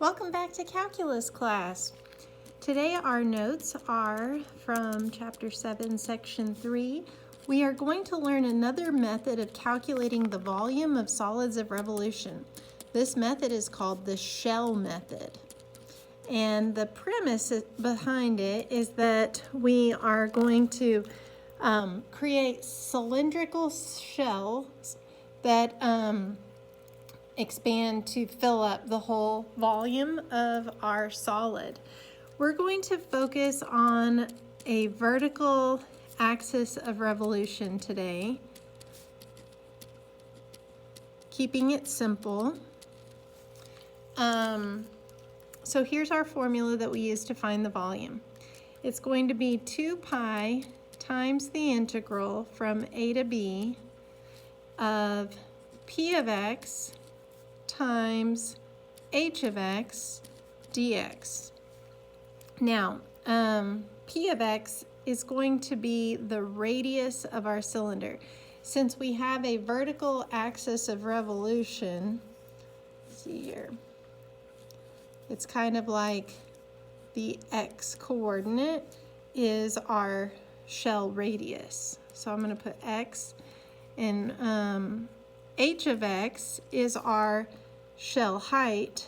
Welcome back to calculus class. Today our notes are from chapter 7, section 3. We are going to learn another method of calculating the volume of solids of revolution. This method is called the shell method. And the premise behind it is that we are going to create cylindrical shells that expand to fill up the whole volume of our solid. We're going to focus on a vertical axis of revolution today, keeping it simple. So here's our formula that we use to find the volume. It's going to be 2 pi times the integral from a to b of p of x times h of x dx. Now, p of x is going to be the radius of our cylinder. Since we have a vertical axis of revolution, let's see here, it's kind of like the x coordinate is our shell radius. So I'm going to put x, and h of x is our shell height,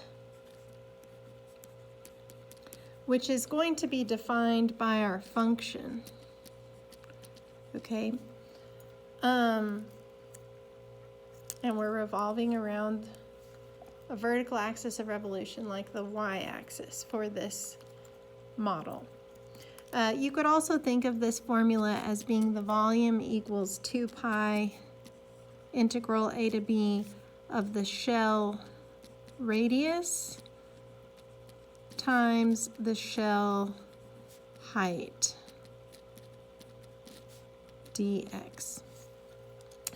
which is going to be defined by our function. Okay, and we're revolving around a vertical axis of revolution like the y-axis for this model. You could also think of this formula as being the volume equals 2 pi integral a to b of the shell radius times the shell height dx.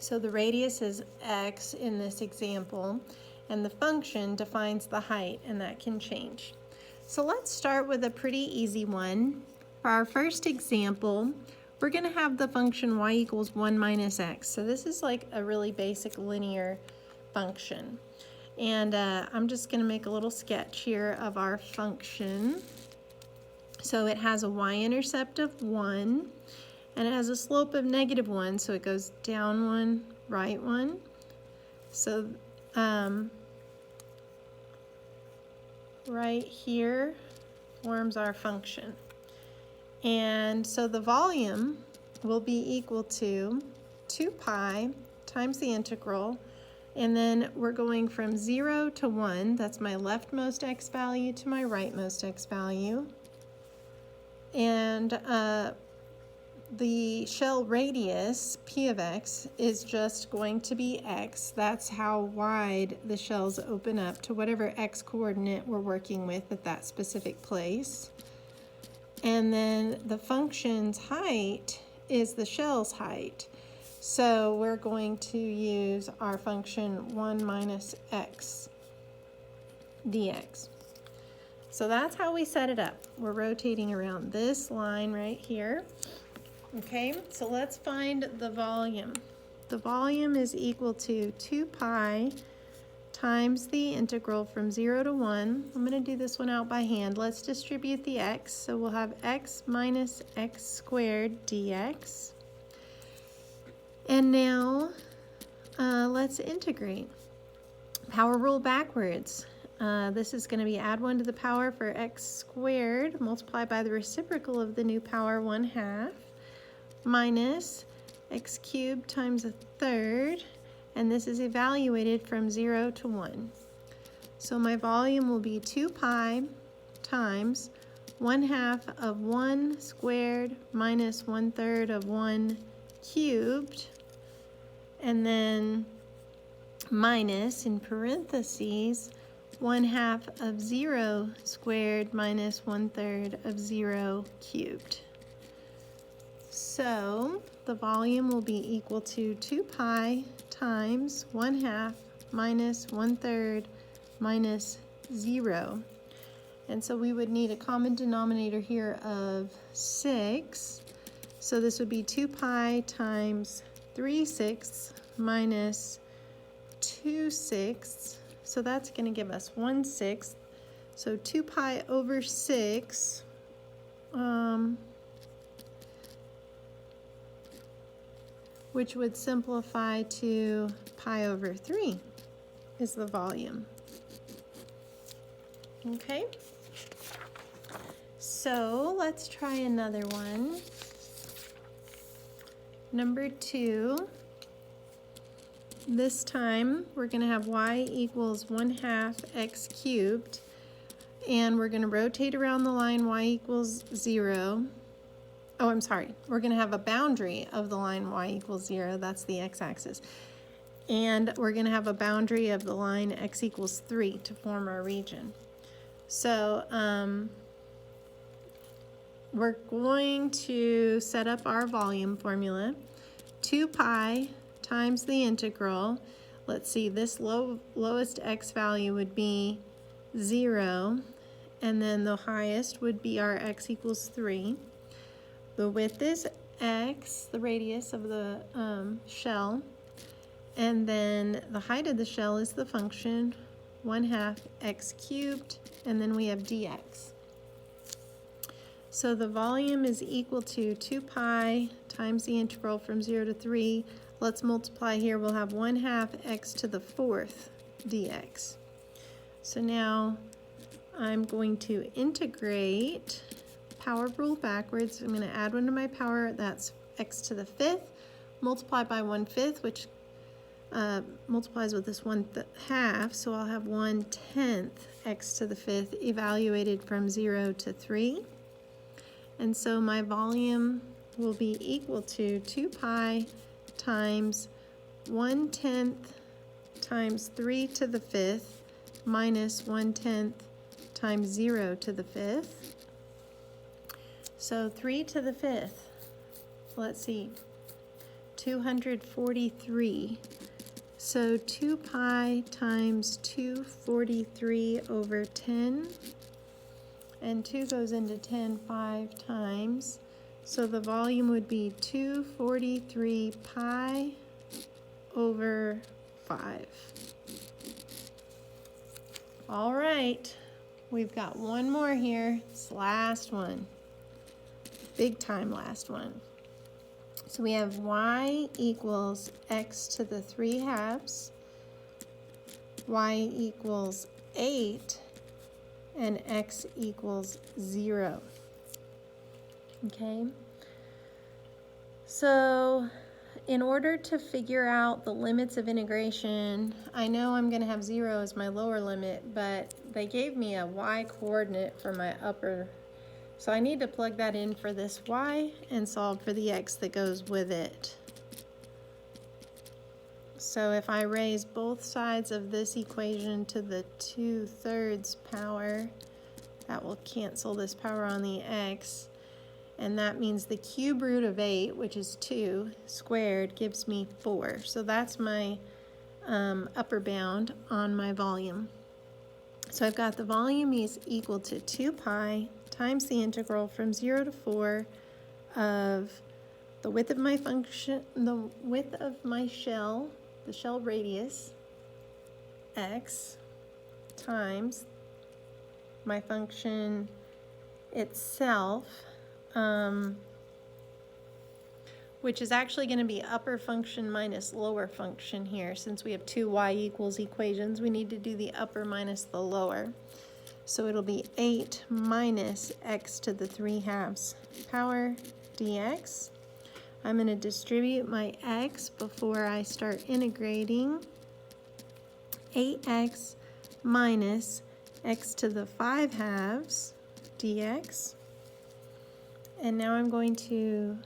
So the radius is x in this example, and the function defines the height, and that can change. So let's start with a pretty easy one. For our first example, we're going to have the function y equals 1 minus x. So this is like a really basic linear function. And I'm just going to make a little sketch here of our function. So it has a y-intercept of 1, and it has a slope of -1, so it goes down 1, right 1. So right here forms our function. And so the volume will be equal to 2 pi times the integral, and then we're going from 0 to 1, that's my leftmost x value to my rightmost x value. And the shell radius, p of x, is just going to be x. That's how wide the shells open up to whatever x coordinate we're working with at that specific place. And then the function's height is the shell's height. So we're going to use our function 1 minus x dx. So that's how we set it up. We're rotating around this line right here. Okay, so let's find the volume. The volume is equal to 2 pi times the integral from 0 to 1. I'm going to do this one out by hand. Let's distribute the x. So we'll have x minus x squared dx. And now let's integrate. Power rule backwards. This is going to be add 1 to the power for x squared multiplied by the reciprocal of the new power 1/2 minus x cubed times 1/3. And this is evaluated from 0 to 1. So my volume will be 2 pi times 1/2 of 1 squared minus 1/3 of 1 cubed, and then minus, in parentheses, 1/2 of 0 squared minus 1/3 of 0 cubed. So the volume will be equal to 2 pi times 1/2 minus 1/3 minus 0. And so we would need a common denominator here of 6. So this would be 2 pi times 3/6 minus 2/6. So that's going to give us 1/6. So 2 pi over 6, which would simplify to pi over 3 is the volume. Okay, so let's try another one. Number 2, this time we're going to have y equals 1/2 x cubed, and we're going to rotate around the line y equals 0. Oh, I'm sorry. We're going to have a boundary of the line y equals 0. That's the x-axis. And we're going to have a boundary of the line x equals 3 to form our region. So we're going to set up our volume formula. 2 pi times the integral. Let's see, this lowest x value would be 0. And then the highest would be our x equals 3. The width is x, the radius of the shell, and then the height of the shell is the function 1/2 x cubed, and then we have dx. So the volume is equal to 2 pi times the integral from 0 to 3. Let's multiply here. We'll have 1/2 x to the 4th dx. So now I'm going to integrate. Power rule backwards. I'm going to add 1 to my power, that's x to the 5th, multiply by 1/5, which multiplies with this 1/2, so I'll have 1/10 x to the 5th evaluated from 0 to 3. And so my volume will be equal to 2 pi times 1/10 times 3 to the 5th minus 1/10 times 0 to the 5th. So 3 to the 5th, let's see, 243. So 2 pi times 243 over 10, and 2 goes into 10 5 times. So the volume would be 243 pi over 5. All right, we've got one more here, it's the last one. Big time last one. So we have y equals x to the 3/2, y equals 8, and x equals 0. Okay, so in order to figure out the limits of integration, I know I'm going to have 0 as my lower limit, but they gave me a y coordinate for my upper. So I need to plug that in for this y and solve for the x that goes with it. So if I raise both sides of this equation to the 2/3 power, that will cancel this power on the x. And that means the cube root of 8, which is 2, squared gives me 4. So that's my upper bound on my volume. So I've got the volume is equal to 2 pi times the integral from 0 to 4 of the width of my function, the width of my shell, the shell radius, x, times my function itself, which is actually going to be upper function minus lower function here. Since we have two y equals equations, we need to do the upper minus the lower. So it'll be 8 minus x to the 3/2 power dx. I'm going to distribute my x before I start integrating. 8x minus x to the 5/2 dx. And now I'm going to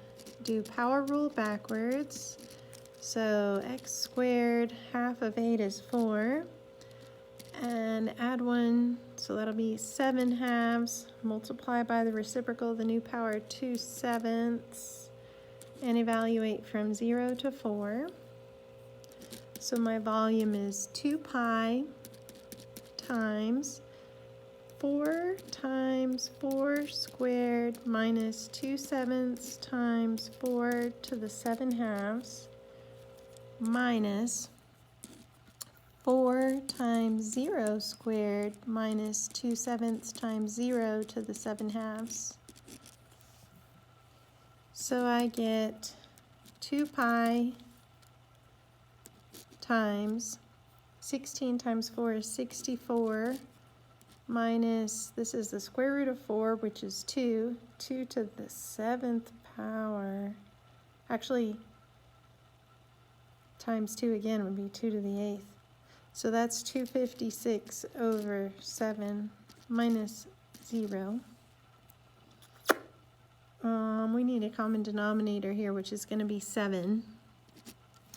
do power rule backwards. So x squared, half of 8 is 4. And add 1, so that'll be 7/2. Multiply by the reciprocal of the new power, 2/7. And evaluate from 0 to 4. So my volume is 2 pi times 4 times 4 squared minus 2/7 times 4 to the 7/2 minus 4 times 0 squared minus 2/7 times 0 to the 7/2. So I get 2 pi times 16 times 4 is 64 minus, this is the square root of 4, which is 2. 2 to the 7th power. Actually, times 2 again would be 2 to the 8th. So that's 256 over 7 minus 0. We need a common denominator here, which is going to be 7.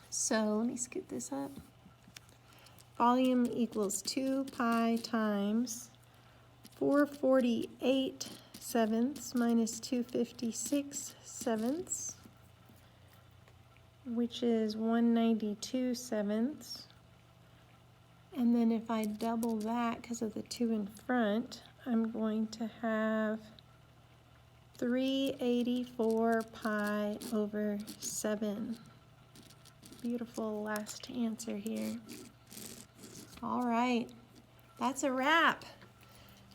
So let me scoot this up. Volume equals 2 pi times 448/7 minus 256/7, which is 192/7. And then if I double that because of the 2 in front, I'm going to have 384 pi over 7. Beautiful last answer here. All right, that's a wrap.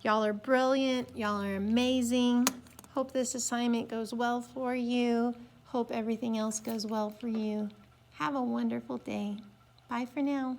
Y'all are brilliant. Y'all are amazing. Hope this assignment goes well for you. Hope everything else goes well for you. Have a wonderful day. Bye for now.